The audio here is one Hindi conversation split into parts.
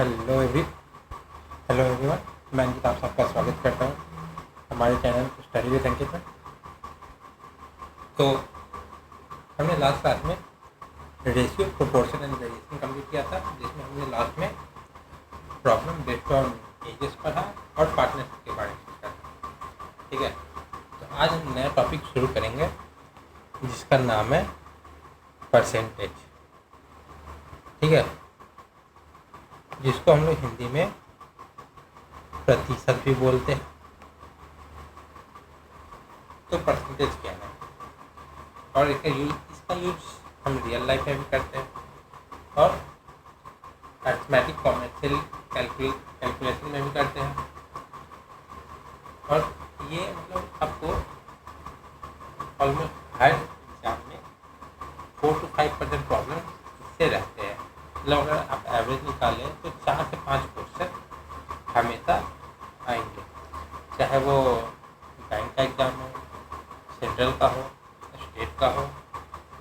Hello every hello everyone. मैं अंकित आप सबका स्वागत करता हूँ हमारे चैनल स्टडी विद अंकित में। तो हमने लास्ट क्लास में ratio proportion and variation complete किया था, जिसमें हमने लास्ट में प्रॉब्लम बेस्ड ऑन एजेस पढ़ा और पार्टनरशिप के बारे में डिस्कस करा। ठीक है, तो आज हम नया टॉपिक शुरू करेंगे जिसका नाम है परसेंटेज। ठीक है, जिसको हम लोग हिंदी में प्रतिशत भी बोलते हैं। तो परसेंटेज क्या है और इसका यूज हम रियल लाइफ में भी करते हैं और अरिथमेटिक कॉमर्शियल कैलकुलेशन में भी करते हैं। और ये मतलब आपको ऑलमोस्ट हर एग्जाम में 4 to 5% प्रॉब्लम इससे रहते हैं। मतलब अगर आप एवरेज निकालें तो 4 से 5 क्वेश्चन हमेशा आएंगे, चाहे वो बैंक का एग्ज़ाम हो, सेंट्रल का हो, स्टेट का हो,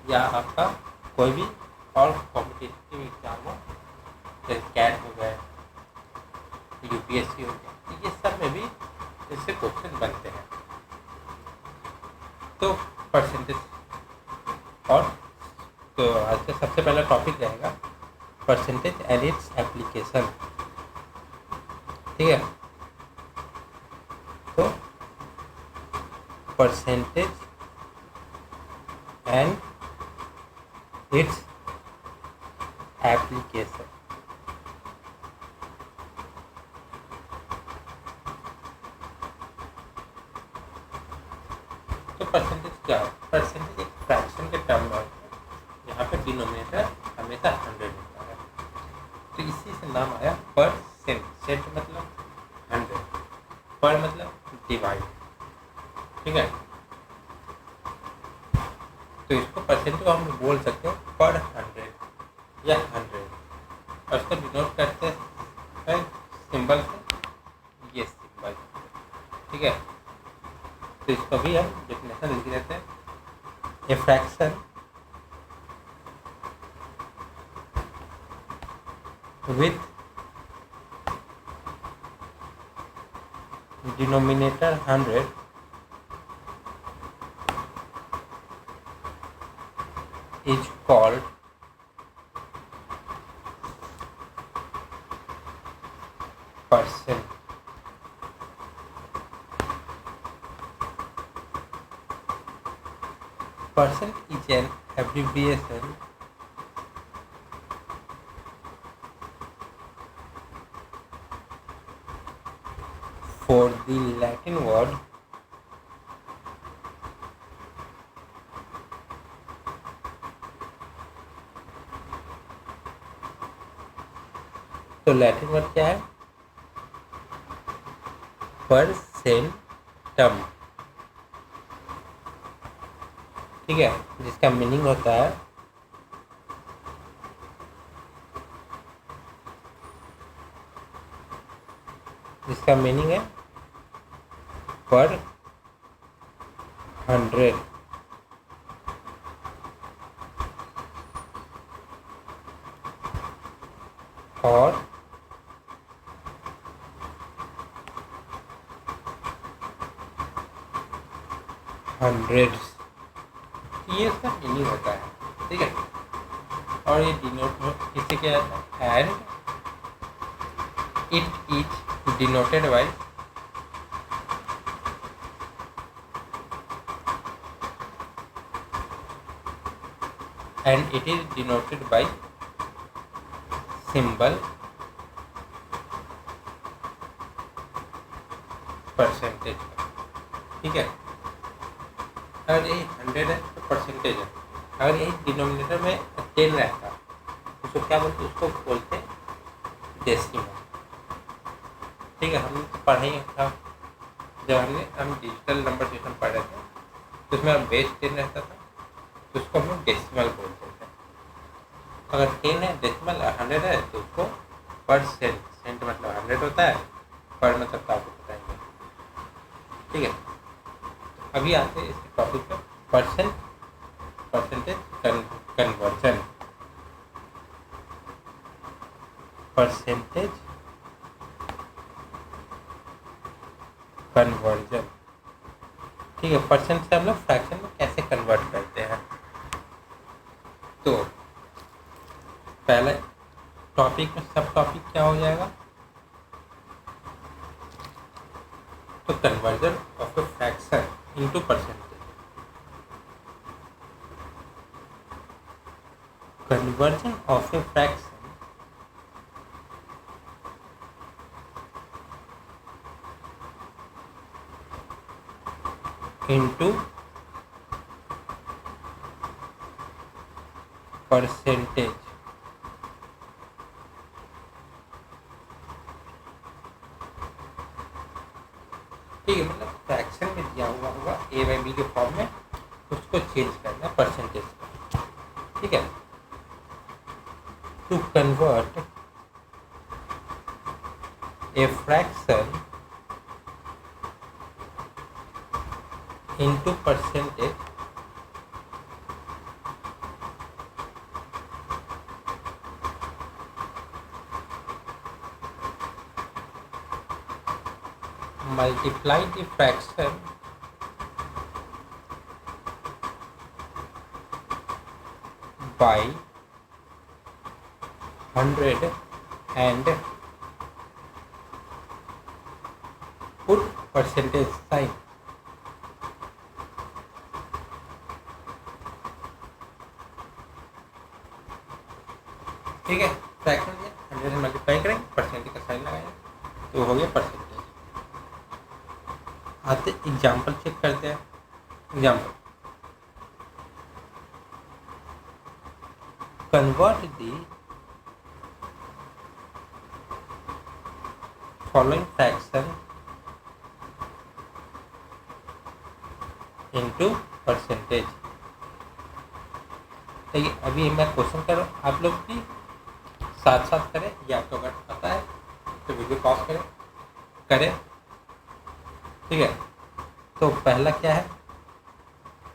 या आपका कोई भी और कॉम्पिटिटिव एग्ज़ाम हो, जैसे कैट हो गए, यूपीएससी हो गया, तो ये सब में भी इससे क्वेश्चन बनते हैं। तो परसेंटेज और तो आज का सबसे पहला टॉपिक रहेगा परसेंटेज एंड इट्स एप्लीकेशन। ठीक है, तो परसेंटेज एंड इट्स एप्लीकेशन। तो परसेंटेज क्या है? परसेंटेज एक फ्रैक्शन के टर्म में यहाँ पे डिनोमिनेटर हमेशा 100 होता है, तो इसी से नाम आया परसेंट। सेंट मतलब 100, पर मतलब डिवाइड। ठीक है, तो इसको परसेंट को हम बोल सकते हैं पर 100 या 100, और इसको डिनोट करते हैं सिंबल से, ये सिंबल। ठीक है, तो इसको भी हम डेफिनेशन लिख देते हैं, a fraction with denominator 100 is called percent. Percent is an abbreviation for the Latin word तो लैटिन वर्ड क्या है? परसेंटम। ठीक है, जिसका मीनिंग होता है है पर 100। और हंड्रेड्स, ये सब मीनिंग होता है। ठीक है, और ये डिनोट इससे क्या आता है? And it is denoted by symbol percentage. ठीक है, अगर यही 100 है तो परसेंटेज है। अगर यही डिनोमिनेटर में 10 रहता तो उसको क्या बोलते? उसको बोलते हैं डेसिमल। ठीक है, हमने तो पढ़ा ही था जब हम डिजिटल नंबर सिस्टम पढ़ रहे थे, तो उसमें बेस 10 रहता था, तो उसको हम लोग डेसिमल बोलते थे। अगर 10 है, डेसिमल 100 है, तो उसको परसेंट, सेंट मतलब 100 होता है, पर मतलब तो आपको बताएंगे। ठीक है, अभी आते हैं इस टॉपिक पे, परसेंटेज कन्वर्जन। Percentage conversion. ठीक है, परसेंट से हम लोग फ्रैक्शन में कैसे कन्वर्ट करते हैं। तो पहले टॉपिक में सब टॉपिक क्या हो जाएगा, तो conversion of a fraction into percentage. Conversion of a fraction into percentage. ठीक है, मतलब फ्रैक्शन में दिया हुआ होगा ए बाई बी के फॉर्म में, उसको चेंज करना है परसेंटेज का। ठीक है, to convert a fraction into percentage, multiply the fraction by 100 and put percentage sign। ठीक है, फ्रैक्शन दिया, 100 से मल्टीप्लाई करेंगे, परसेंटेज का साइन लगाएंगे, तो हो गया परसेंटेज। आते एग्जाम्पल चेक करते हैं। Example, convert the following fraction into percentage. देखिए, अभी मैं क्वेश्चन कर रहा हूँ, आप लोग भी साथ साथ करें, या आपको अगर पता है तो वीडियो पॉज करें। ठीक है, तो पहला क्या है,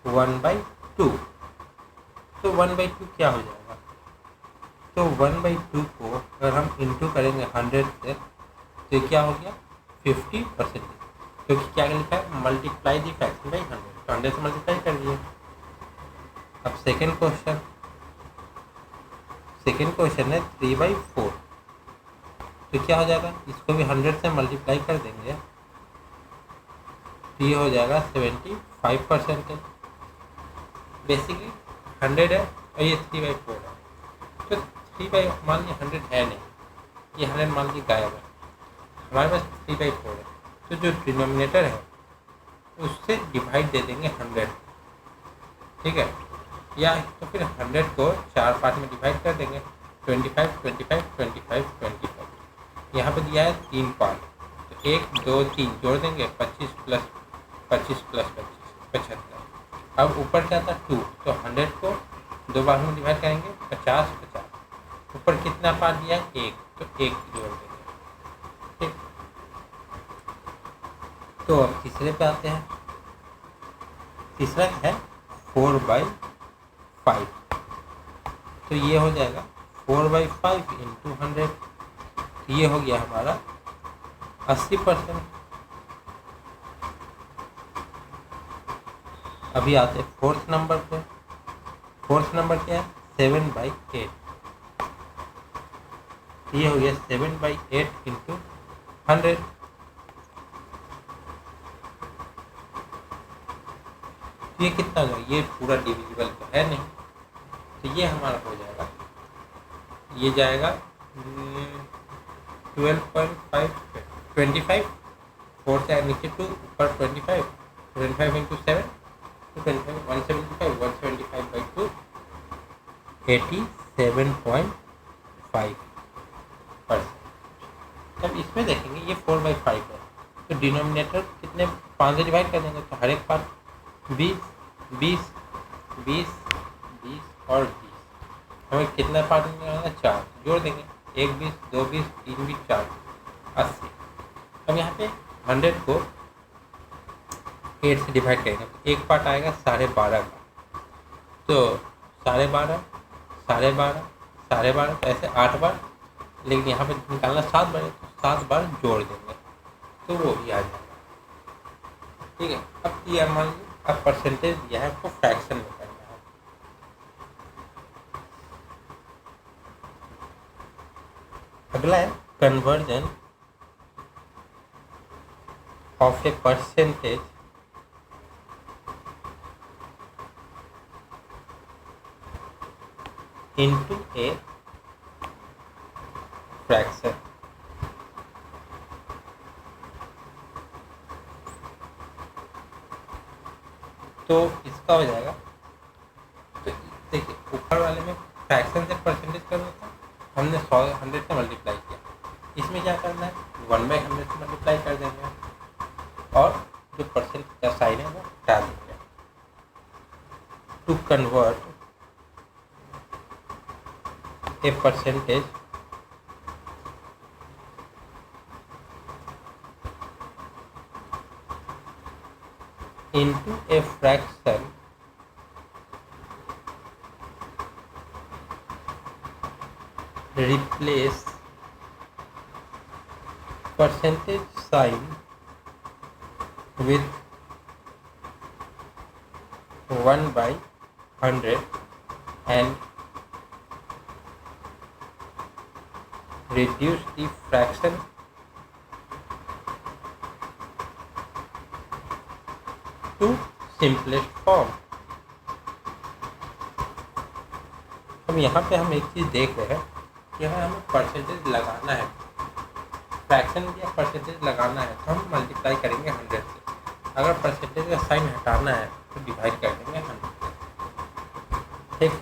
1/2। तो 1/2 क्या हो जाएगा, तो 1/2 को अगर हम इंटू करेंगे 100 से, तो क्या हो गया 50%, क्योंकि क्या लिखा है, मल्टीप्लाई दी फ्रैक्शन बाई 100, तो 100 से मल्टीप्लाई कर दिए। अब सेकेंड क्वेश्चन है 3/4, तो क्या हो जाएगा, इसको भी 100 से मल्टीप्लाई कर देंगे, तो ये हो जाएगा 75%। बेसिकली 100 है और ये 3/4 है, तो 3 मान लीजिए 100 है नहीं, ये 100 मान लीजिए गायब है, हमारे पास 3/4 है, तो जो डिनोमिनेटर है उससे डिवाइड दे देंगे 100। ठीक है, या तो फिर 100 को 4 पार्ट में डिवाइड कर देंगे, 25, 25, 25, 25। यहाँ पे दिया है 3 पार्ट, तो 1, 2, 3 जोड़ देंगे, 25 प्लस 25 प्लस 25 75। अब ऊपर क्या था 2, तो 100 को 2 भाग में डिवाइड करेंगे, 50 50। ऊपर कितना पार्ट दिया है 1, तो 1 जोड़ देंगे। ठीक, तो अब तीसरे पे आते हैं। तीसरा है 4/5, तो ये हो जाएगा 4/5 इंटू 100, ये हो गया हमारा 80%। अभी आते हैं फोर्थ नंबर पे। फोर्थ नंबर क्या है, 7/8, ये हो गया 7/8 इंटू 100। ये कितना होगा, ये पूरा डिविजिबल तो है नहीं, तो ये हमारा हो जाएगा, ये जाएगा 12.5 25, 4 से नीचे 2, ऊपर 25, 25 इंटू 7, 25, 175, 175/2, 87.5%। तब इसमें देखेंगे ये 4/5 है, तो डिनोमिनेटर कितने 5 से डिवाइड कर देंगे, तो हर एक पार्ट 20, 20, 20, 20 और 20। हमें कितना पार्ट मिलेगा, 4 जोड़ देंगे, 1 20, 2 20, 3 20, 4 80। अब यहाँ पे 100 को 8 से डिवाइड करेंगे, तो एक पार्ट आएगा 12.5 का, तो 12.5, 12.5, 12.5, तो ऐसे 8 बार लेकिन यहाँ पे निकालना 7 बार है तो 7 बार जोड़ देंगे तो वो भी आ जाएगा। ठीक है, अब ये मान लीजिए अब परसेंटेज दिया है, आपको फ्रैक्शन में करना है। अगला है conversion of A percentage into a fraction। तो इसका हो जाएगा, तो देखिए ऊपर वाले में फ्रैक्शन से परसेंटेज करना था, हमने 100 से मल्टीप्लाई किया। इसमें क्या करना है, 1/100 से मल्टीप्लाई कर देंगे और जो परसेंट का साइन है वो हटा देंगे। To convert a percentage into a fraction replace percentage sign with 1/100 and reduce the fraction to simplest form। अब यहाँ पे हम एक चीज़ देख रहे हैं कि यहाँ हमें परसेंटेज लगाना है, फ्रैक्शन या परसेंटेज लगाना है तो हम मल्टीप्लाई करेंगे 100 से। अगर परसेंटेज का साइन हटाना है तो डिवाइड कर देंगे 100 से। ठीक,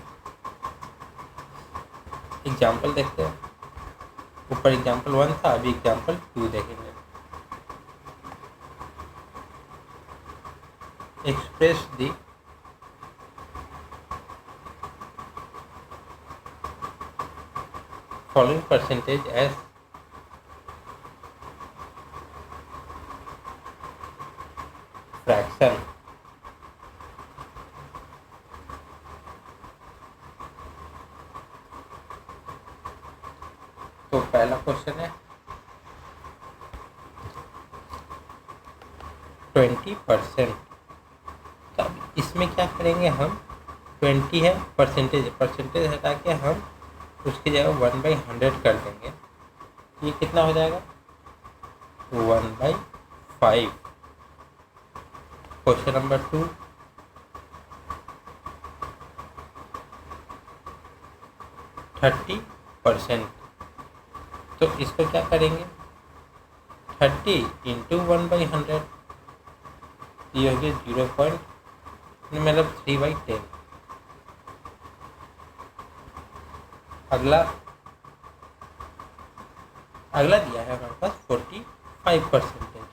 एग्जाम्पल देखते हैं। ऊपर एग्जाम्पल 1 था, अभी एग्जाम्पल 2 देखेंगे। Express the following percentage as fraction. तो पहला क्वेश्चन है 20%। तो इसमें क्या करेंगे हम, 20 है परसेंटेज, परसेंटेज हटा के हम उसकी जगह 1/100 कर देंगे। ये कितना हो जाएगा 1/5। Question number 2 30%। तो इसको क्या करेंगे 30 इंटू 1/100, ये हो गया 0 मतलब 3/10। अगला दिया है हमारे पास 45%।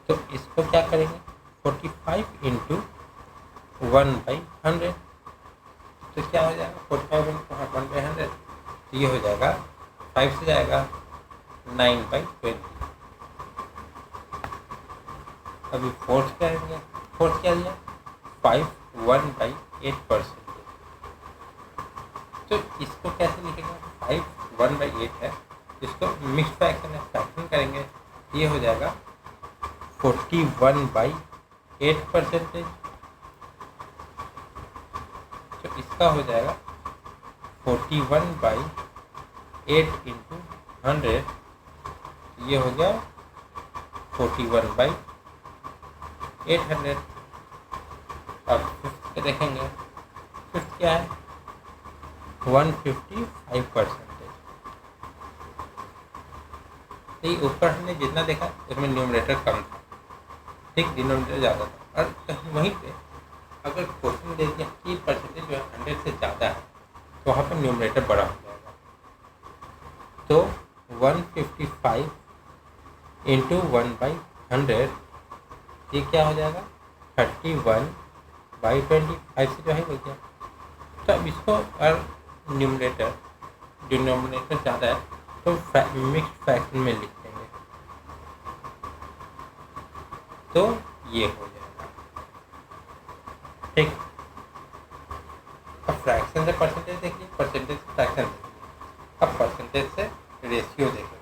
तो इसको क्या करेंगे 45 इंटू 1/100, तो क्या हो जाएगा 45 इंटू 1/100, तो ये हो जाएगा 5 से जाएगा 9/20। अभी फोर्थ करेंगे, फोर्थ क्या दिया 5 1/8%। तो इसको कैसे लिखेंगे 5 1/8 है, इसको मिक्स फ्रैक्शन है, फ्रैक्शन करेंगे, ये हो जाएगा 41/8%। तो इसका हो जाएगा 41/8 इंटू 100, ये हो गया 41/800। अब फिफ्थ पे देखेंगे, फिफ्थ क्या है 155%। तो ये ऊपर हमने जितना देखा उसमें न्यूमरेटर कम था, ठीक, डिनोमिनेटर ज़्यादा था। और वहीं पे अगर क्वेश्चन दे दिया कि परसेंटेज जो है 100 से ज़्यादा है तो वहाँ पर न्यूमरेटर बड़ा हो जाएगा। तो 155 इंटू 1/100, ये क्या हो जाएगा 31/25 से जो है हो गया। तो अब इसको और न्यूमरेटर डिनोमिनेटर ज़्यादा है तो मिक्स फ्रैक्शन में लिख देंगे, तो ये हो जाएगा। ठीक, अब फ्रैक्शन से परसेंटेज देखिए, परसेंटेज से फ्रैक्शन देखिए। अब परसेंटेज से रेशियो देखेंगे।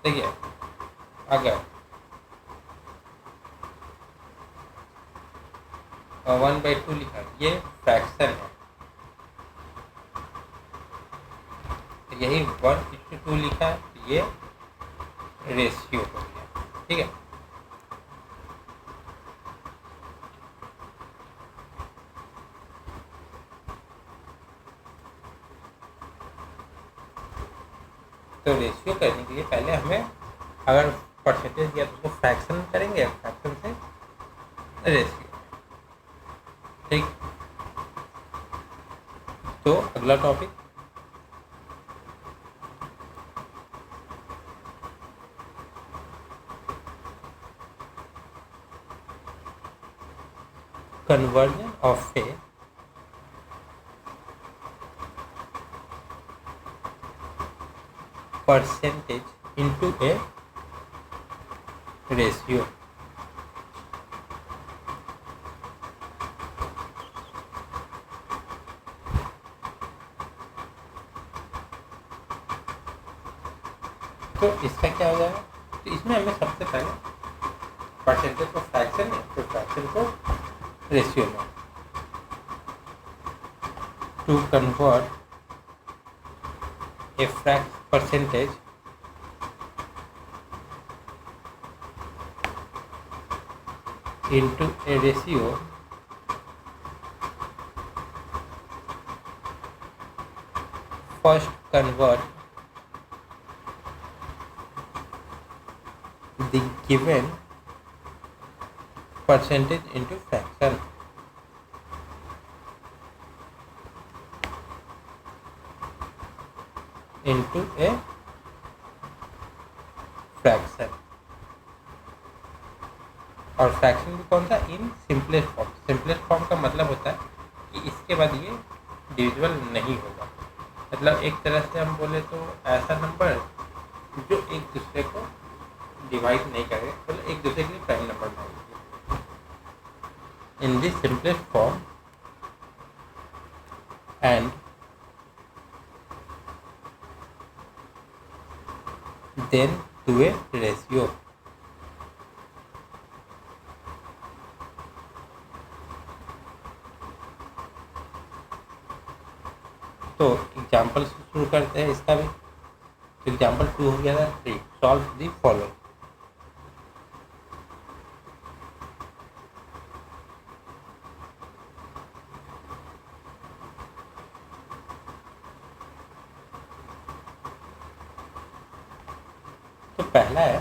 देखिए अगर 1/2 लिखा है, ये फ्रैक्शन है, यही 1:2 लिखा है, ये रेशियो हो गया। ठीक है, तो रेशियो करने के लिए पहले हमें अगर परसेंटेज दिया तो उसको फ्रैक्शन करेंगे, फ्रैक्शन से रेशियो। ठीक, तो अगला topic conversion of a percentage into a ratio। तो इसका क्या हो जाएगा, तो इसमें हमें सबसे पहले परसेंटेज को फ्रैक्शन है तो फ्रैक्शन को रेशियो में to convert a percentage into a ratio, first convert the given percentage into fraction। into a fraction, और फ्रैक्शन भी कौन सा, in simplest form. Simplest form का मतलब होता है कि इसके बाद ये डिविजिबल नहीं होगा। मतलब एक तरह से हम बोले तो ऐसा नंबर जो एक दूसरे को डिवाइड नहीं करेगा, मतलब एक दूसरे के लिए प्राइम नंबर नहीं। In this simplest form and then to a ratio. तो एग्जाम्पल से शुरू करते हैं इसका भी। तो एग्जाम्पल 2 हो गया था 3, सॉल्व दी फॉलोइंग। तो पहला है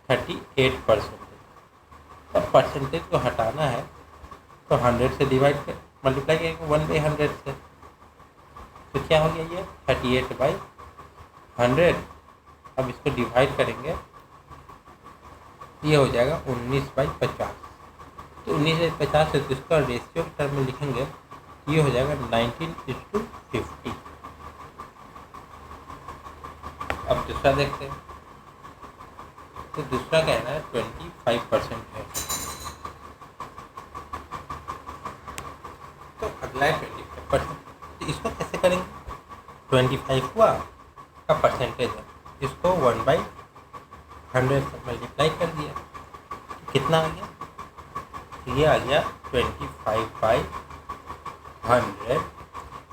38%। अब परसेंटेज को हटाना है तो 100 से डिवाइड कर मल्टीप्लाई करेंगे 1/100 से। तो क्या हो गया ये 38/100। अब इसको डिवाइड करेंगे, ये हो जाएगा 19/50। तो 19/50 से इसका रेशियो के टर्म में लिखेंगे, ये हो जाएगा 19:50। अब दूसरा देखते हैं। तो दूसरा कहना है 25% है। तो अगला है 25%। तो इसको कैसे करेंगे, 25 हुआ का परसेंटेज है, इसको 1/100 से मल्टीप्लाई कर दिया, कितना आ गया, ये आ गया 25/100।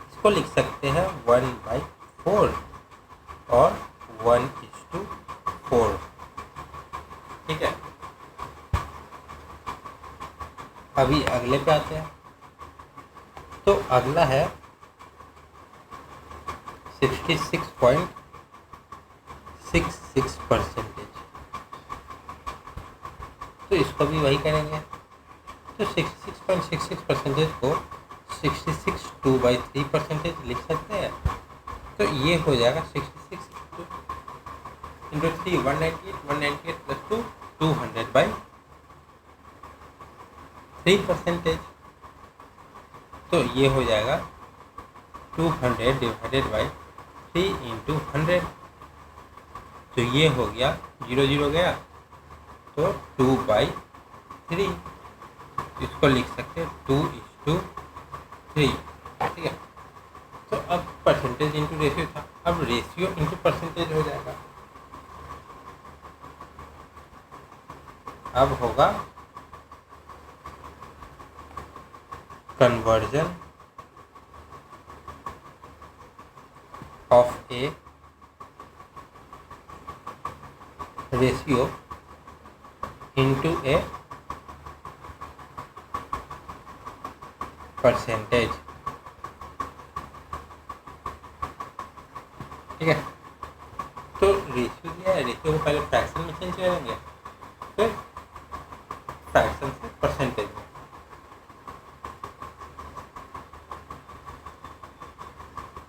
इसको लिख सकते हैं 1/4 और 1:4। ठीक है, अभी अगले पे आते हैं। तो अगला है 66.66%। तो इसको भी वही करेंगे। तो 66.66% को 66 2/3% लिख सकते हैं। तो ये हो जाएगा 66 इंटू 3 198, 198 प्लस 2 200/3%। तो ये हो जाएगा 200 डिवाइडेड बाई 3 इंटू 100। तो ये हो गया 0 0 गया, तो 2/3। इसको लिख सकते हैं 2:3। ठीक है, तो तो अब परसेंटेज इंटू रेशियो था, अब रेशियो इंटू परसेंटेज हो जाएगा। अब होगा conversion of A ratio into A percentage. ठीक है, तो रेशियो दिया है, रेशियो को पहले फ्रैक्शन में चेंज करेंगे, फिर फ्रैक्शन से परसेंटेज में।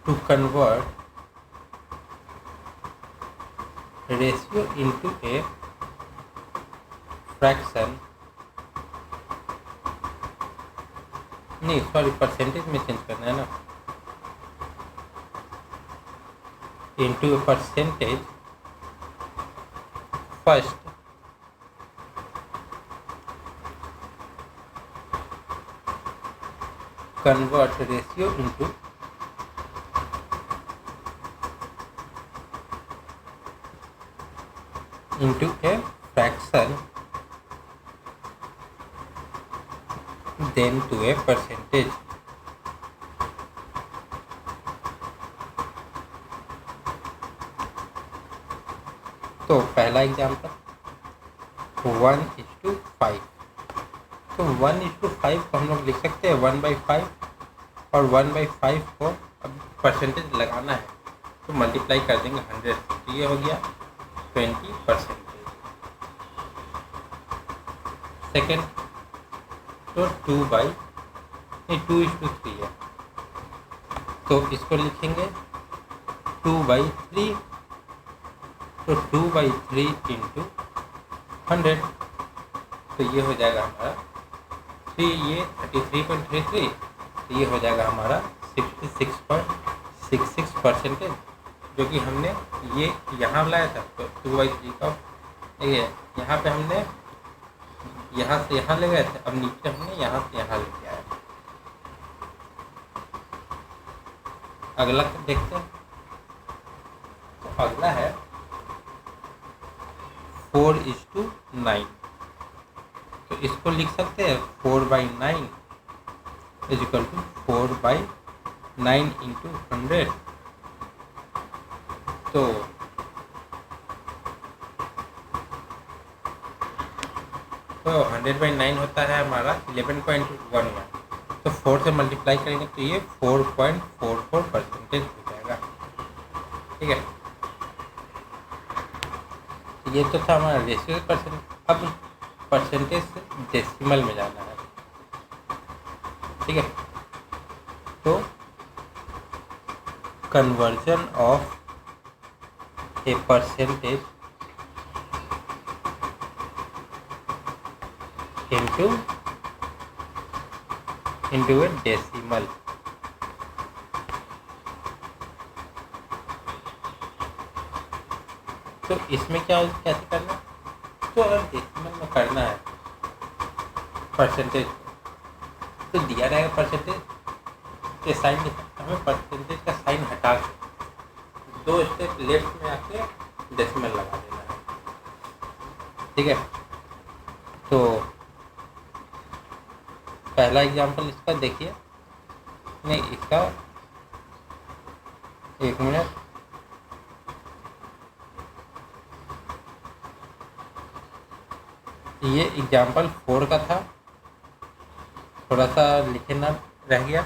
To convert ratio into a fraction, नहीं सॉरी परसेंटेज में चेंज करना है ना, into a percentage, first convert ratio into a fraction, then to a percentage। तो पहला एग्जाम्पल 1:5, तो 1:5 को हम लोग लिख सकते हैं 1/5, और 1/5 को अब परसेंटेज लगाना है तो मल्टीप्लाई कर देंगे 100, तो ये हो गया 20%। सेकेंड तो 2/3 है, तो इसको लिखेंगे 2/3, तो 2/3 इंटू 100, तो ये हो जाएगा हमारा 3, ये 33.33, तो ये हो जाएगा हमारा 66.66%, जो कि हमने ये यहाँ लाया था। तो 2/3 का ये यहाँ पे हमने यहाँ से यहाँ ले गए थे, अब नीचे हमने यहाँ से यहाँ लेके आया। अगला देखते हैं, तो अगला है 4:9, तो इसको लिख सकते हैं 4/9 इज इक्वल टू 4/9 इंटू 100, तो 100/9 होता है हमारा 11.11, तो 4 से मल्टीप्लाई करेंगे तो ये 4.44% हो जाएगा। ठीक है, ये तो था हमारा रेशियो परसेंट। अब परसेंटेज से डेसिमल में जाना है। ठीक है, तो conversion of A percentage into a decimal। तो इसमें क्या कैसे करना है, तो अगर डेसिमल में करना है परसेंटेज, तो दिया रहेगा परसेंटेज के साइन, हमें परसेंटेज का साइन हटा के 2 स्टेप लेफ्ट में आके डेसिमल लगा देना है। ठीक है, तो पहला एग्जांपल इसका देखिए, नहीं इसका 1 मिनट, ये एग्जाम्पल 4 का था, थोड़ा सा लिखना रह गया,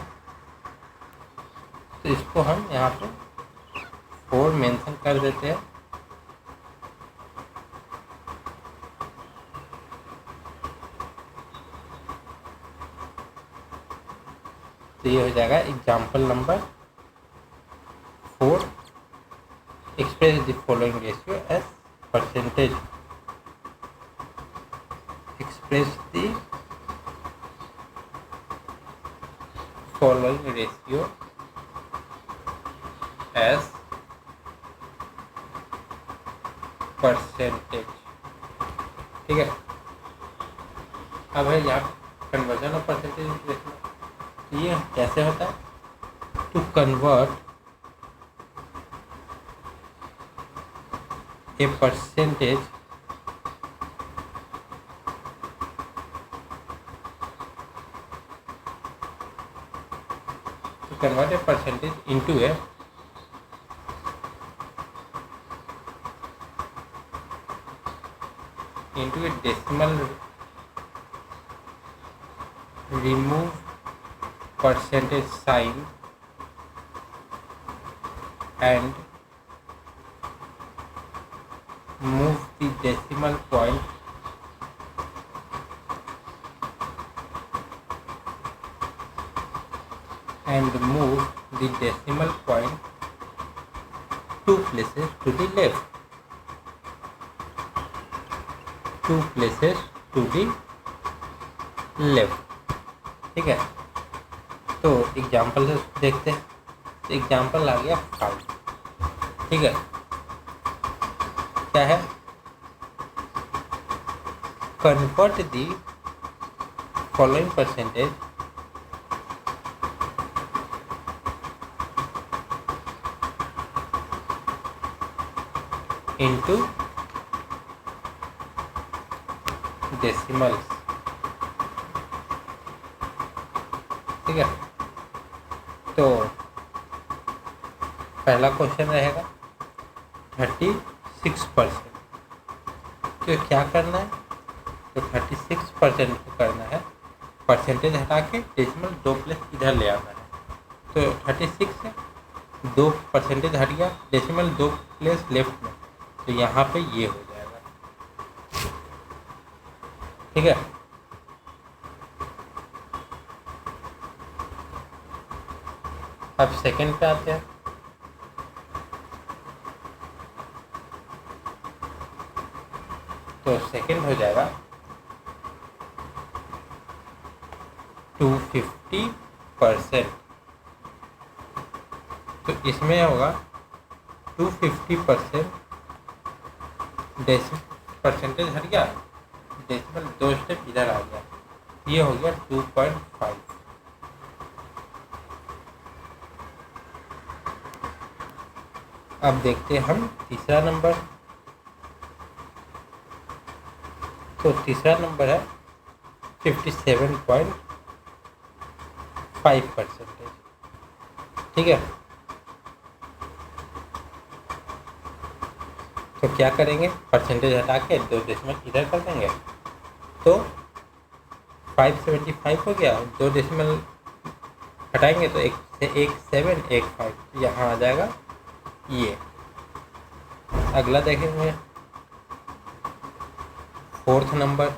तो इसको हम यहाँ पे 4 मेंशन कर देते हैं। तो ये हो जाएगा example number 4, express the following ratio as percentage, express the following ratio as percentage। ठीक है, अब है यहाँ कन्वर्जन ऑफ परसेंटेज, ये कैसे होता है, to convert a percentage into a decimal, remove percentage sign and move the decimal point two places to the left. ठीक है, तो एग्जाम्पल से देखते हैं। तो एग्जाम्पल आ गया 5। ठीक है, क्या है? कन्वर्ट दी फॉलोइंग परसेंटेज into decimals। ठीक है, तो पहला क्वेश्चन रहेगा 36%। तो क्या करना है? तो 36% को करना है, परसेंटेज हटा के डेसिमल 2 प्लेस इधर ले आना है। तो 36 है, 2 परसेंटेज हट गया, डेसिमल 2 प्लेस लेफ्ट में, तो यहाँ पे ये हो जाएगा। ठीक है, अब सेकंड पे आते हैं। तो सेकंड हो जाएगा 250%। तो इसमें होगा 250%, परसेंटेज हट गया, डेसिमल 2 स्टेप इधर आ गया, ये हो गया 2.5। अब देखते हैं हम तीसरा नंबर। तो तीसरा नंबर है 57.5%। ठीक है, तो क्या करेंगे? परसेंटेज हटा के 2 डेसिमल इधर कर देंगे, तो 575 हो गया। 2 डेसिमल हटाएंगे तो एक 7 1 5 यहाँ आ जाएगा ये। अगला देखेंगे फोर्थ नंबर।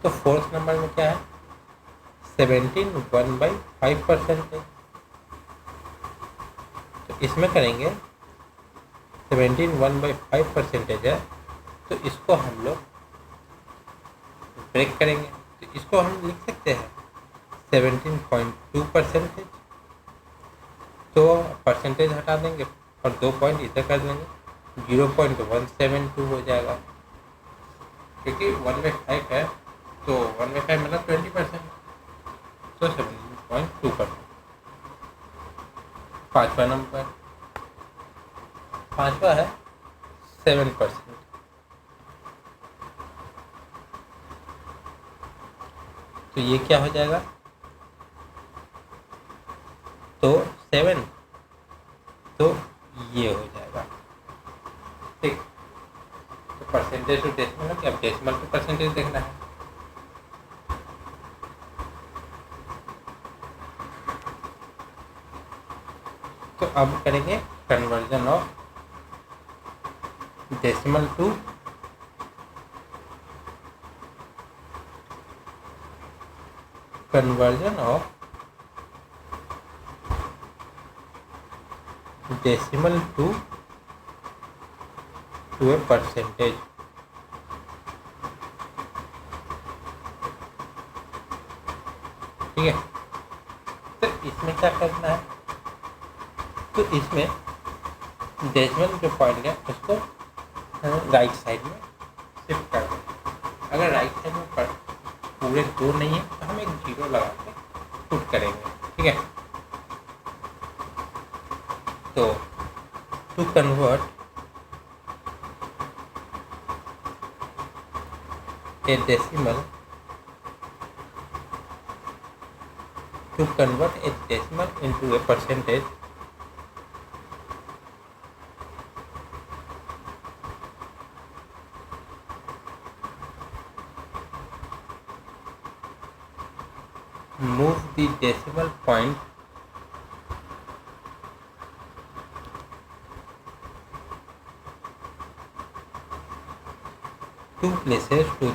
तो फोर्थ नंबर में क्या है? 17 1/5%। तो इसमें करेंगे 17 1/5% है, तो इसको हम लोग ब्रेक करेंगे। तो इसको हम लिख सकते हैं 17.2%। तो परसेंटेज हटा देंगे और 2 पॉइंट इधर कर देंगे, 0.172 हो जाएगा, क्योंकि 1/5 है, तो 1/5 मतलब 20%, तो 17.2%। पाँचवा नंबर, पाँचवा है 7%। तो ये क्या हो जाएगा? तो 7, तो ये हो जाएगा। ठीक, तो परसेंटेज टू डेसिमल है, क्या डेसिमल टू परसेंटेज देखना है। तो अब करेंगे conversion of decimal to decimal to a percentage. ठीक है, तो इसमें क्या करना है? तो इसमें डेसिमल जो पॉइंट है उसको राइट साइड में शिफ्ट कर दें। अगर राइट साइड में पूरे 2 नहीं है तो हम एक 0 लगा के पुट करेंगे। ठीक है, तो to convert a decimal into a percentage, move the decimal point two places to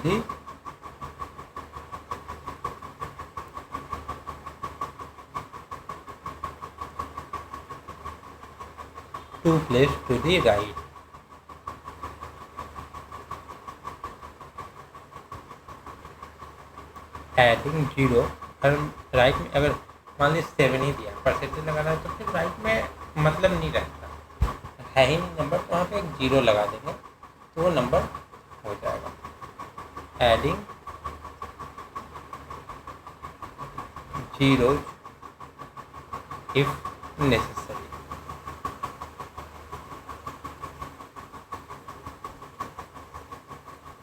the right. Adding zero, अगर राइट में अगर मान लीजिए 7 ही दिया, परसेंटेज लगाना है तो फिर राइट में मतलब नहीं रहता, है ही नहीं नंबर, तो वहाँ पे एक जीरो लगा देंगे तो वो नंबर हो जाएगा। Adding zero if necessary.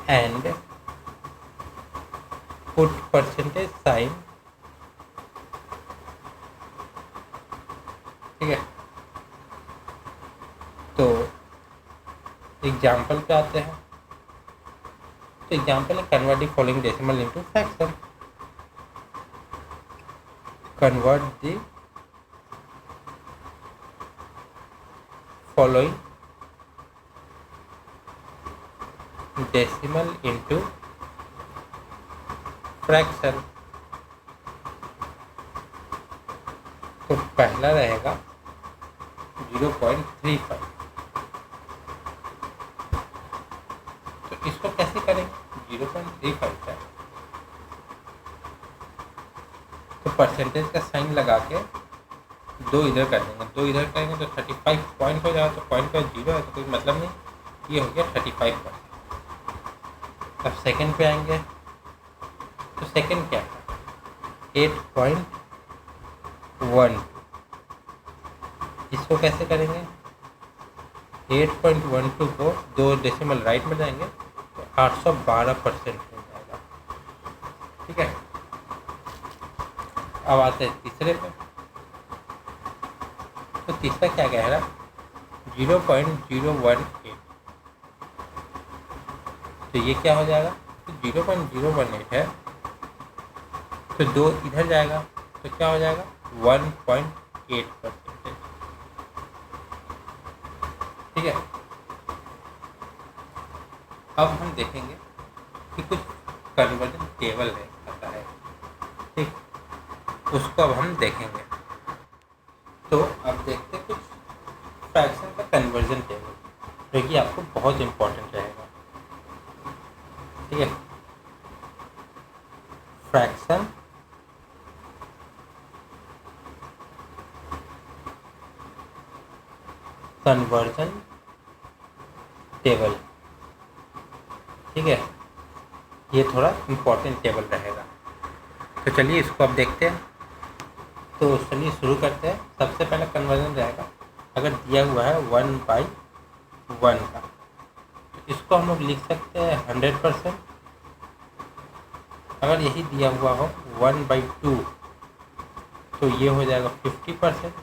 And put percentage sign, ठीक है। तो एग्जाम्पल पे आते हैं, तो एग्जाम्पल है convert the following decimal into fraction. Convert the following decimal into fraction. तो पहला रहेगा 0.35। तो इसको कैसे करेंगे? 0.35 है तो परसेंटेज का साइन लगा के दो इधर कर देंगे, दो इधर करेंगे तो 35 पॉइंट हो जाएगा। तो पॉइंट का जीरो है तो कोई मतलब नहीं, ये हो गया 35%। अब सेकंड पे आएंगे तो सेकंड क्या है? 8.1। इसको कैसे करेंगे? 8.12 को दो डेसिमल राइट में जाएंगे तो 812% हो जाएगा, ठीक है। अब आते हैं तीसरे पे, तो तीसरा क्या कह रहा है? 0.018। तो ये क्या हो जाएगा? तो 0.018 है तो दो इधर जाएगा तो क्या हो जाएगा? 1.8%, ठीक है। अब हम देखेंगे कि कुछ कन्वर्जन टेबल है आता है, ठीक, उसको अब हम देखेंगे। तो अब देखते हैं कुछ फ्रैक्शन का कन्वर्जन टेबल, जो कि आपको बहुत इम्पोर्टेंट रहेगा, ठीक है। फ्रैक्शन कन्वर्जन टेबल, ठीक है, ये थोड़ा इम्पोर्टेंट टेबल रहेगा। तो चलिए इसको अब देखते हैं। तो चलिए शुरू करते हैं। सबसे पहले कन्वर्जन रहेगा, अगर दिया हुआ है 1/1 का, तो इसको हम लोग लिख सकते हैं 100%। अगर यही दिया हुआ हो 1/2 तो ये हो जाएगा 50%।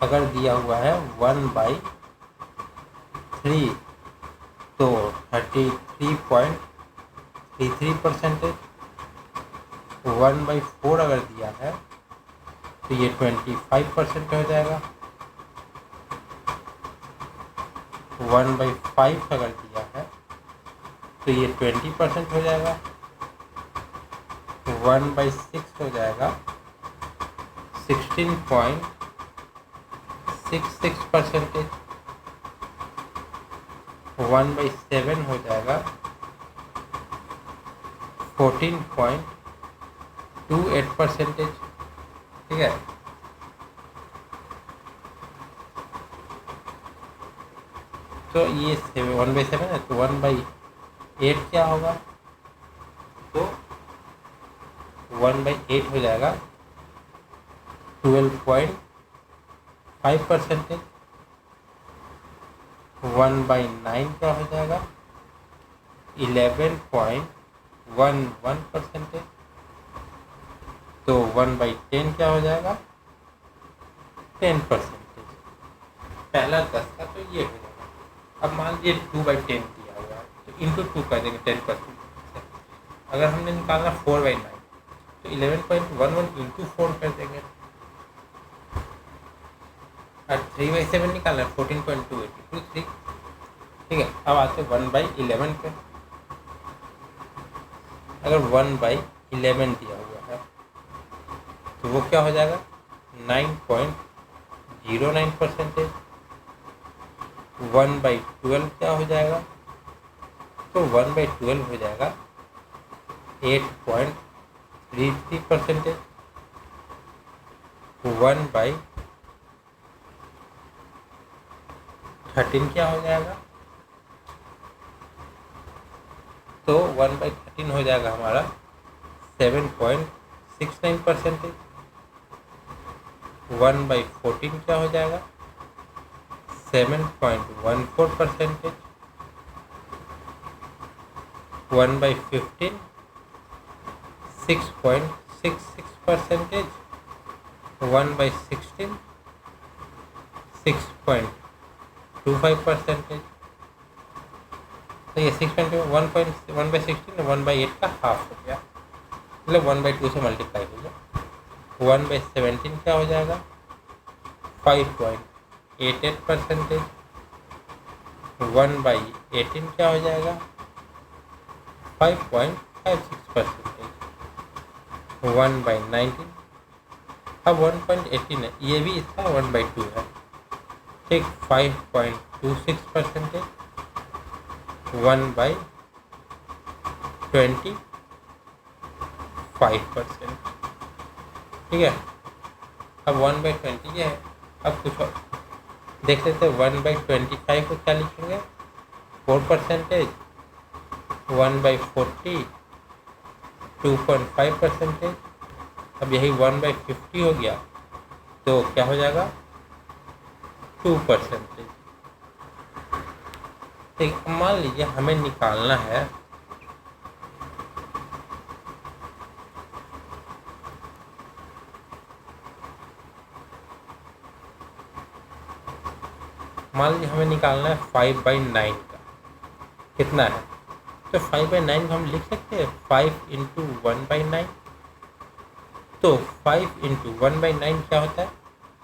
अगर दिया हुआ है 1/3 तो 33.33%। 1/4 अगर दिया है तो ये 25% हो जाएगा। 1/5 अगर दिया है तो ये 20% हो जाएगा। 1/6 हो जाएगा 16.66%। 1/7 हो जाएगा 14.28%, ठीक है। तो ये 1/7 है तो 1/8 क्या होगा? तो 1/8 हो जाएगा 12.5%। 1/9 क्या हो जाएगा 11.11%। तो 1/10 क्या हो जाएगा 10%। पहला 10 का तो ये हो जाएगा। अब मान लीजिए 2/10 दिया हुआ है तो इंटू 2 कर देंगे 10%। अगर हमने निकालना 4/9 तो 11.11 इंटू 4 कर देंगे। और 3/7 निकालना 14.283। ठीक है, अब आते 1/11 पे। अगर 1/11 दिया हुआ है तो वो क्या हो जाएगा 9.09%। 1/12 क्या हो जाएगा तो 1/12 हो जाएगा 8.33%। 1/13 क्या हो जाएगा तो 1/13 हो जाएगा हमारा 7.69%। 1/14 क्या हो जाएगा 7.14%। 1/15 6.66%। 1/16 6.25%। तो ये 1/16 1/8 का हाफ हो गया, मतलब 1/2 से मल्टीप्लाई हो गया। 1/17 क्या हो जाएगा 5.88%। 1/18 क्या हो जाएगा 5.56%। 1/19 अब 1.18 है, ये भी इसका 1/2 है। ठीक 5.26%। 1/25%। ठीक है, अब 1/20 ये है। अब कुछ और देख लेते हैं। 1/25 को क्या लिखेंगे 4%। 1/40 2.5%। अब यही 1/50 हो गया तो क्या हो जाएगा 2%। ठीक, मान लीजिए हमें निकालना है है 5/9 का कितना है। तो 5/9 को हम लिख सकते हैं 5 इंटू 1/9। तो 5 इंटू 1/9 क्या होता है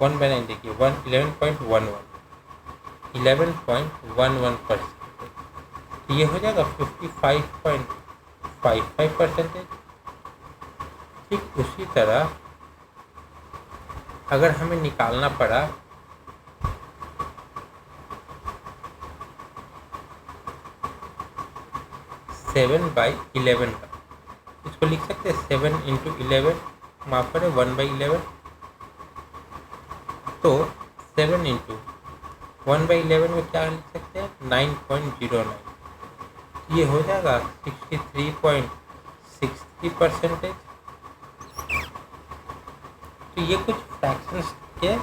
1/9 देखिए 11.11%। ये हो जाएगा 55.55%। ठीक उसी तरह अगर हमें निकालना पड़ा 7/11 का, इसको लिख सकते हैं 7 इंटू 11, माफ करें 1/11। तो 7 इंटू 1/11 में क्या लिख सकते हैं 9.09। ये हो जाएगा 63.63%। तो ये कुछ फ्रैक्शंस के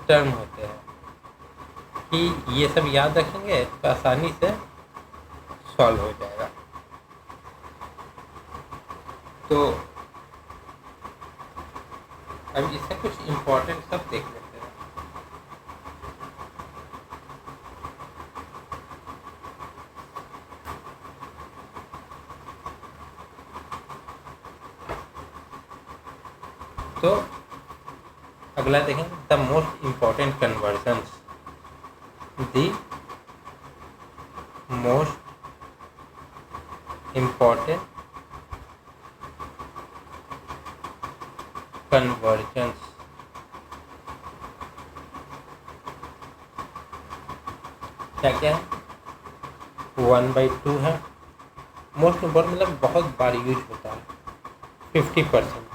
टर्म होते हैं कि ये सब याद रखेंगे तो आसानी से सॉल्व हो जाएगा। तो अब इससे कुछ इम्पोर्टेंट सब देख लेते हैं। तो अगला देखेंगे the most important convergence. The most important convergence. क्या क्या है 1/2 है मोस्ट इम्पॉर्टेंट, मतलब बहुत बार यूज होता है 50%।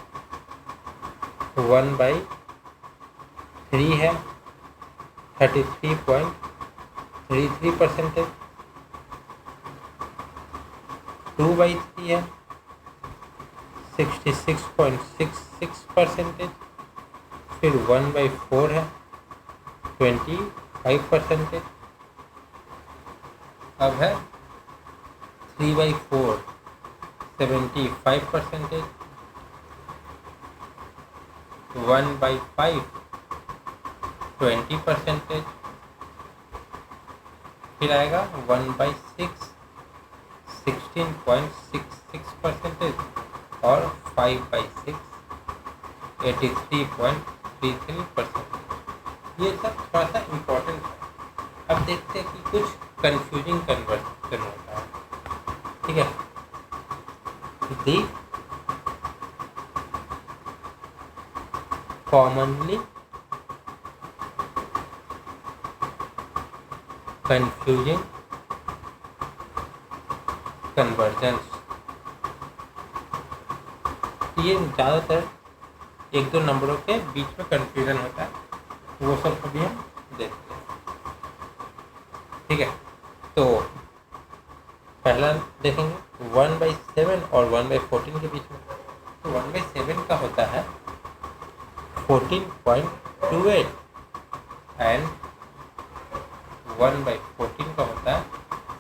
1/3 है 33.33%। 2/3 है 66.66%। फिर 1/4 है 25%। अब है 3/4 75%। 1/5 20%। फिर आएगा 1/6 16.66%। और 5/6 83.33%। ये सब थोड़ा सा इम्पोर्टेंट है। अब देखते हैं कि कुछ कंफ्यूजिंग कन्वर्जन होता है। ठीक है, दी commonly confusing conversions। ये ज़्यादातर एक दो नंबरों के बीच में कंफ्यूजन होता है, वो सब अभी हम देखते हैं। ठीक है, तो पहला देखेंगे 1/7 और 1/14 के बीच में। तो 1/7 का होता है 14.28 एंड 1/14 का होता है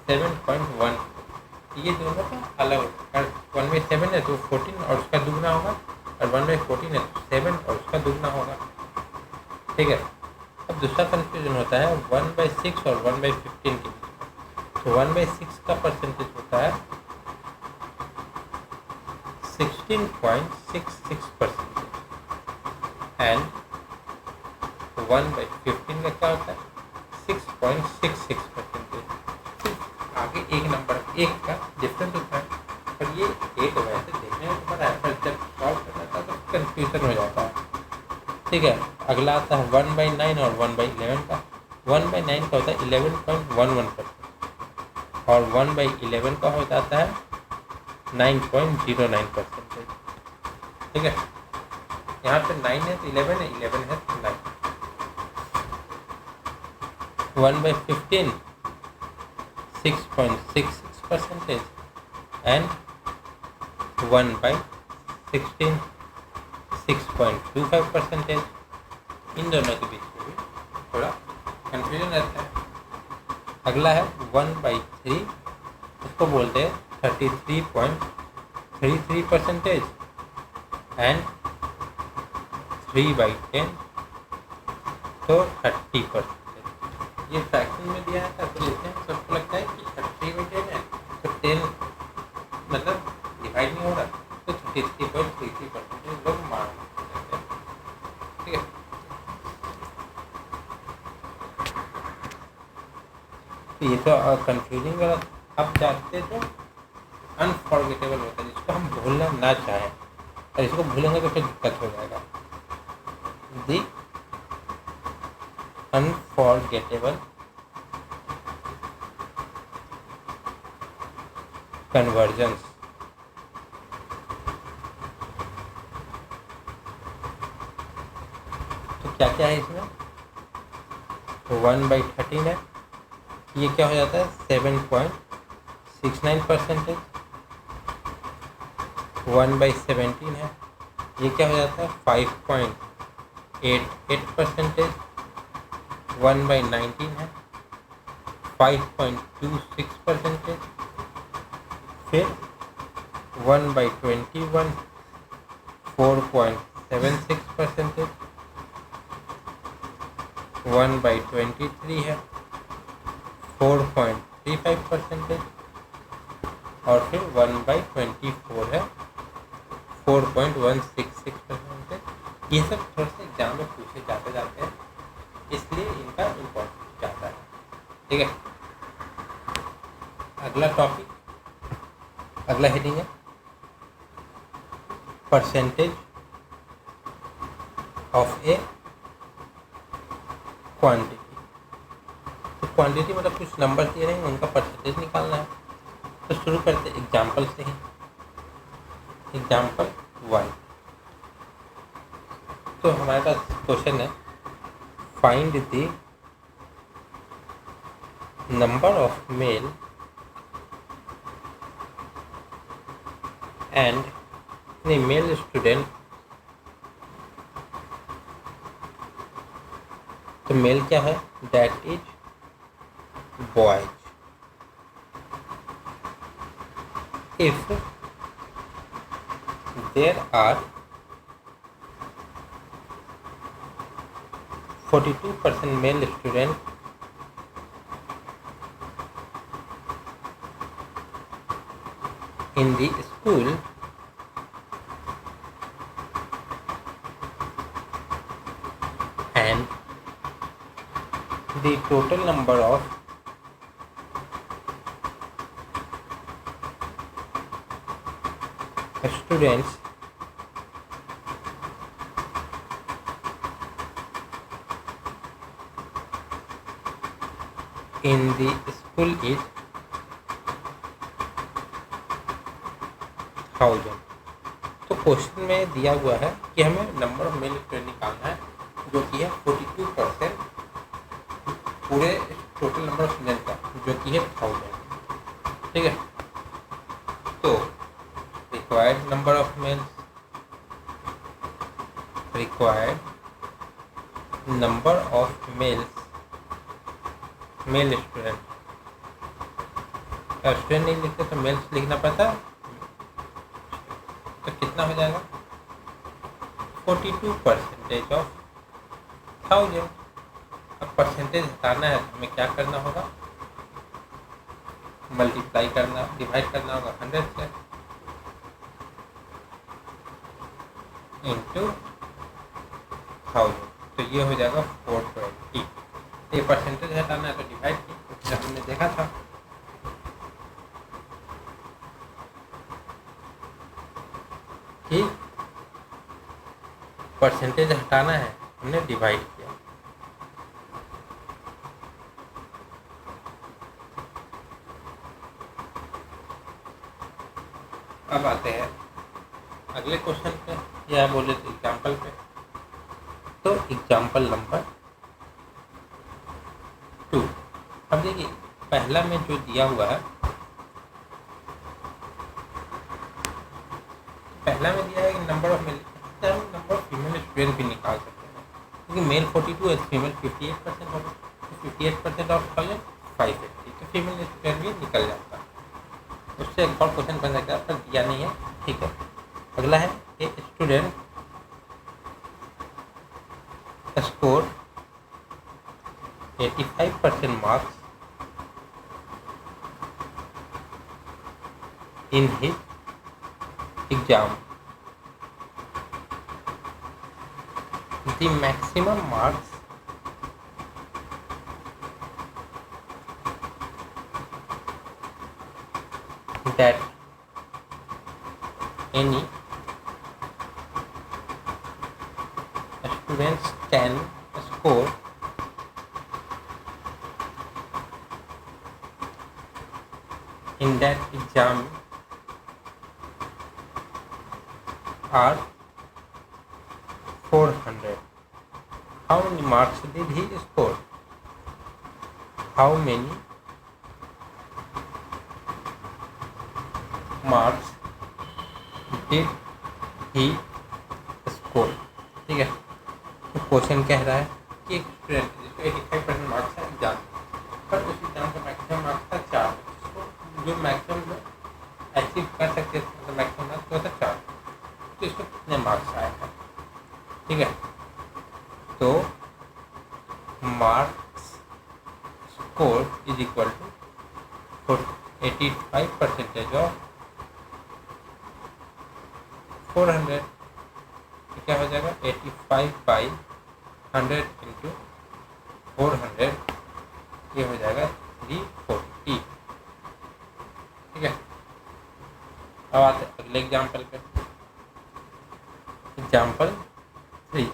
7.1। ये दोनों का अलग होता है। 1/7 है तो 14 और उसका दुगना होगा, और 1/14 है तो 7 और उसका दुगना होगा। ठीक है, अब दूसरा कंफ्यूजन होता है 1/6 और 1/15 के बीच। तो 1/6 का परसेंटेज होता है 16.66% एंड 1/15 का क्या होता है 6.66%। आगे एक नंबर एक का डिफरेंस होता है, पर ये एक वैसे देखने में बड़ा है, पर जब सॉल्व करना था तो कंफ्यूजन हो जाता है। ठीक है, अगला आता है 1/9 और 1/11 का। 1/9 का होता है 11.11% और 1/11 का हो जाता है 9.09%। ठीक है, यहाँ पे 9 है तो 11 है, 11 है तो 9। 1/15 6.66% एंड 1/16 6.25%। इन दोनों के बीच में भी थोड़ा कंफ्यूजन रहता है। अगला है 1/3, उसको बोलते हैं 33.33% एंड 3/10 तो 30%। ये फ्रैक्शन में दिया है, कैलकुलेशन है, सबको लगता है कि 3/10 है तो 10 मतलब डिवाइड नहीं हो रहा, तो 33.33% लोग मान लेते हैं। ठीक है, तो ये तो कंफ्यूजिंग वाला। अब जाते जो अनफॉरगेटेबल होता है, जिसको हम भूलना ना चाहें, और इसको भूलेंगे तो फिर दिक्कत हो जाएगा। दी अनफॉरगेटेबल कन्वर्जन्स। तो क्या क्या है इसमें, तो 1/13 है, ये क्या हो जाता है 7.69%। 1/17 है, ये क्या हो जाता है 5.88%। 1/19 है 5.26%। फिर 1/21 4.76%। 1/23 है 4.35%। और फिर 1/24 है 4.166%। ये सब थोड़ा सा एग्जाम में पूछे जाते हैं, इसलिए इनका इम्पोर्टेंस ज़्यादा है। ठीक है, अगला टॉपिक, अगला हेडिंग है परसेंटेज ऑफ ए क्वांटिटी। तो क्वांटिटी मतलब कुछ नंबर दिए रहे हैं, उनका परसेंटेज निकालना है। तो शुरू करते हैं एग्जाम्पल से ही। एग्जाम्पल 1, तो हमारे पास क्वेश्चन है find the number of male and नहीं, मेल स्टूडेंट तो मेल क्या है, that is boys. If there are 42% male student in the school, and the total number of students in the school is 1000। तो क्वेश्चन में दिया हुआ है कि हमें नंबर ऑफ मेल स्टूडेंट निकालना है, जो कि है 42% पूरे टोटल नंबर ऑफ स्टूडेंट का, जो कि है 1000। ठीक है, तो required number of males, required number of males, male student, student नहीं लिखते तो मेल्स लिखना पड़ता है। तो कितना हो जाएगा, 42% ऑफ 1000। अब परसेंटेज हटाना है, हमें क्या करना होगा, मल्टीप्लाई करना, डिवाइड करना होगा 100 से, इंटू 1000। तो ये हो जाएगा 420। ये परसेंटेज हटाना है तो डिवाइड की, जैसे हमने देखा था। ठीक, परसेंटेज हटाना है, हमने डिवाइड किया। अब आते हैं अगले क्वेश्चन पे, या बोले तो एग्जाम्पल पे। तो एग्जाम्पल नंबर 2। अब देखिए, पहला में जो दिया हुआ है, पहला में दिया है कि number of mail, number of female student भी निकाल सकते हैं, क्योंकि मेल 42 है, फीमेल 58% होगा। तो 58% ऑफ 1000 580, तो फीमेल स्टूडेंट भी निकल जाता है। उससे एक और क्वेश्चन बन सकता है, पर दिया नहीं है। ठीक है, अगला है a student score 85% marks in his exam. The maximum marks that any students can score in that exam are 400. How many marks did he score? How many marks did he score? ठीक है, तो क्वेश्चन कह रहा है कि एक स्टूडेंट जिसको 85% मार्क्स है एग्जाम, पर उस एग्जाम का मैक्सिमम मार्क्स था 4, जो मैक्सिमम अचीव कर सकते थे, मतलब मैक्सिमम मार्क्स होता 4, तो इसको कितने मार्क्स आए हैं। ठीक है, तो marks score is equal to 85% of 400। तो क्या हो जाएगा, 85/100 इंटू 400, ये हो जाएगा 340। ठीक है, अब आते हैं अगले एग्जाम्पल पे। Example 3,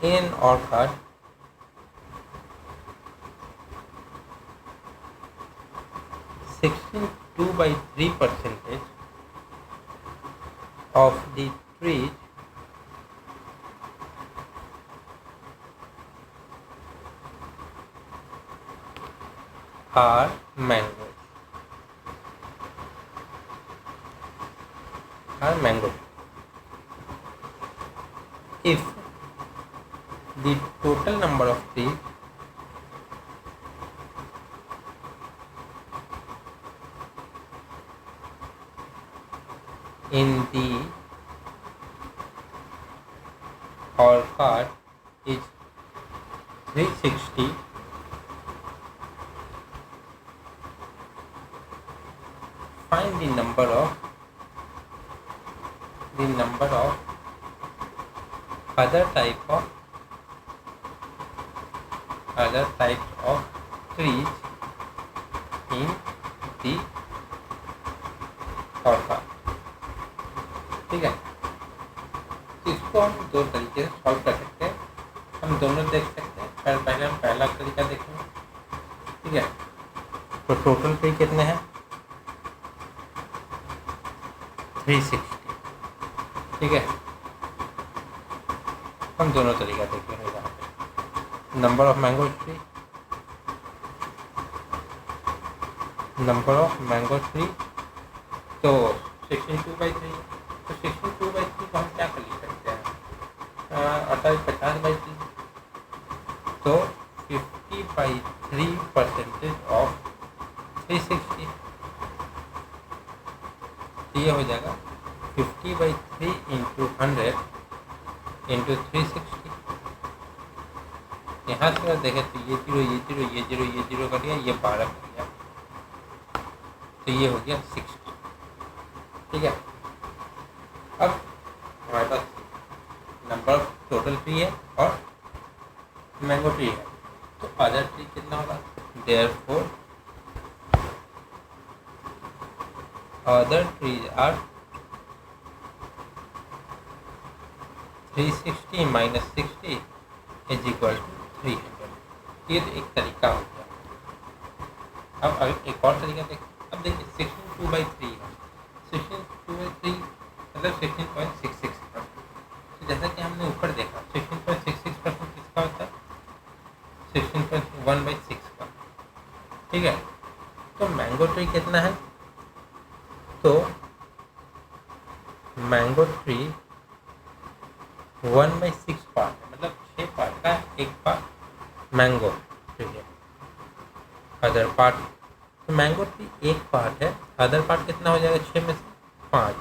in orchard 62/3% of the trees are mangoes. are mango. If the total number of trees in the orchard is 360, find the number of other types of trees in the orchard. ठीक है, तो इसको हम दो तरीके से सॉल्व कर सकते हैं. हम दोनों देख सकते हैं. पहले हम पहला तरीका देखेंगे. ठीक है, तो टोटल ट्री कितने हैं? 360. ठीक है, हम दोनों तरीका देखेंगे. यहाँ पे नंबर ऑफ मैंगो ट्री, तो 62/3. तो 62/3 को हम क्या कर सकते हैं? 48/50/3. तो 50/3% ऑफ 360. ये हो जाएगा 50/3 इंटू 100 इंटू 360. यहाँ से अगर देखें तो ये जीरो कर दिया, ये 12 कर दिया, तो ये हो गया 60. ठीक है, अब हमारे पास नंबर ऑफ टोटल ट्री है और मैंगो ट्री है, तो अदर ट्री कितना होगा? Therefore other trees are 360 minus 60 is equal to 300. ये तो एक तरीका हो गया. अब एक और तरीका देखें. अब देखिए 62/3 है. 62/3 मतलब 16.66%. तो जैसा कि हमने ऊपर देखा 16.66% किसका होता है? 16.1/6 का. ठीक है, तो मैंगो ट्री कितना है? तो मैंगो ट्री 1/6 पार्ट है, मतलब 6 पार्ट का एक पार्ट मैंगो ट्री है. अदर पार्ट, तो मैंगो ट्री एक पार्ट है, अदर पार्ट कितना हो जाएगा? 6 में से 5.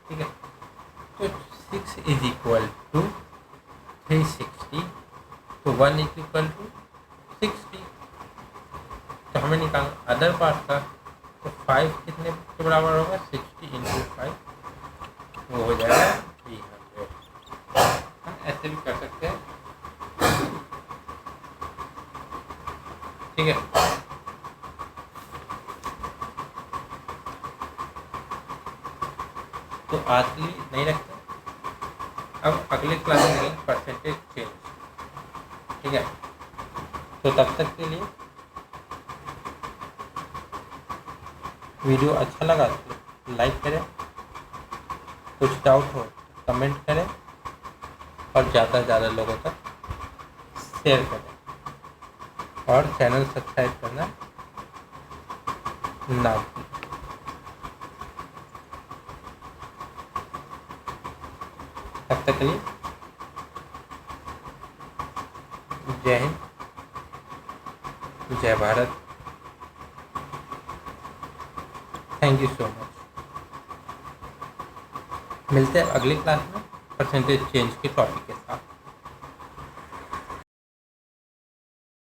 ठीक है, तो 6 इज इक्वल टू 360, तो 1 इज इक्वल टू 60. तो हमें निकालना अदर पार्ट का, तो 5 कितने के बराबर होगा? 60 इंटू 5, वो हो जाएगा 300. हम ऐसे भी कर सकते हैं. ठीक है, तो आज के लिए नहीं रखते. अब अगले क्लास में देखेंगे परसेंटेज चेंज. ठीक है, तो तब तक के लिए वीडियो अच्छा लगा तो लाइक करें, कुछ डाउट हो कमेंट करें और ज़्यादा से ज़्यादा लोगों तक शेयर करें और चैनल सब्सक्राइब करना ना भूलें. तब तक के लिए जय हिंद, जय Bharat. Thank you so much. मिलते हैं अगली क्लास में परसेंटेज चेंज के टॉपिक के साथ.